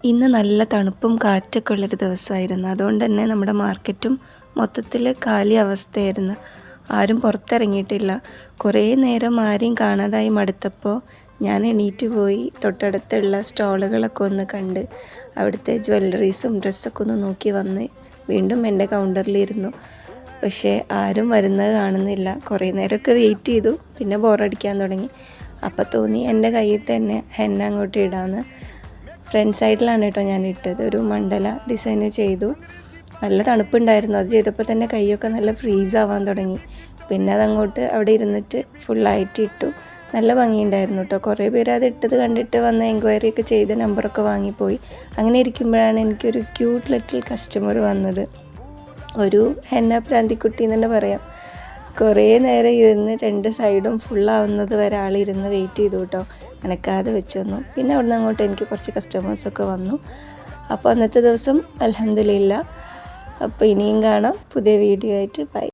ഇന്ന് നല്ല തണുപ്പും കാറ്റൊക്കെ ഉള്ളൊരു ദിവസമായിരുന്നു. അതുകൊണ്ട് തന്നെ നമ്മുടെ മാർക്കറ്റും മൊത്തത്തിൽ കാലി അവസ്ഥയായിരുന്നു. ആരും പുറത്തിറങ്ങിയിട്ടില്ല. കുറേ നേരം ആരെയും കാണാതായി മടുത്തപ്പോൾ ഞാൻ എണീറ്റ് പോയി തൊട്ടടുത്തുള്ള സ്റ്റോളുകളൊക്കെ ഒന്ന് കണ്ട് അവിടുത്തെ ജ്വല്ലറീസും ഡ്രസ്സൊക്കെ ഒന്ന് നോക്കി വന്ന് വീണ്ടും എൻ്റെ കൗണ്ടറിലിരുന്നു. പക്ഷേ ആരും വരുന്നത് കാണുന്നില്ല. കുറേ നേരമൊക്കെ വെയിറ്റ് ചെയ്തു. പിന്നെ ബോറടിക്കാൻ തുടങ്ങി. അപ്പോൾ തോന്നി എൻ്റെ കയ്യിൽ തന്നെ ഹെന്ന അങ്ങോട്ട് ഇടാമെന്ന്. ഫ്രണ്ട് സൈഡിലാണ് കേട്ടോ ഞാൻ ഇട്ടത്. ഒരു മണ്ഡല ഡിസൈൻ ചെയ്തു. നല്ല തണുപ്പുണ്ടായിരുന്നു. അത് ചെയ്തപ്പോൾ തന്നെ കൈയൊക്കെ നല്ല ഫ്രീസ് ആവാൻ തുടങ്ങി. പിന്നെ അതങ്ങോട്ട് അവിടെ ഇരുന്നിട്ട് ഫുള്ളായിട്ട് ഇട്ടു. നല്ല ഭംഗിയുണ്ടായിരുന്നു കേട്ടോ. കുറേ പേര് അത് ഇട്ടത് കണ്ടിട്ട് വന്ന് എൻക്വയറി ഒക്കെ ചെയ്ത് നമ്പറൊക്കെ വാങ്ങിപ്പോയി. അങ്ങനെ ഇരിക്കുമ്പോഴാണ് എനിക്കൊരു ക്യൂട്ട് ലിറ്റിൽ കസ്റ്റമർ വന്നത്. ഒരു ഹെന്ന പ്രാന്തിക്കുട്ടി എന്ന് തന്നെ പറയാം. കുറേ നേരം ഇരുന്ന് 2 സൈഡും ഫുള്ളാവുന്നത് വരെ ആളിരുന്ന് വെയിറ്റ് ചെയ്തു കേട്ടോ. അനക്കാതെ വെച്ച് വന്നു. പിന്നെ അവിടെ നിന്ന് അങ്ങോട്ട് എനിക്ക് കുറച്ച് കസ്റ്റമേഴ്സൊക്കെ വന്നു. അപ്പോൾ അന്നത്തെ ദിവസം അൽഹംദുലില്ലാ. അപ്പോൾ ഇനിയും കാണാം പുതിയ വീഡിയോ ആയിട്ട്. ബൈ.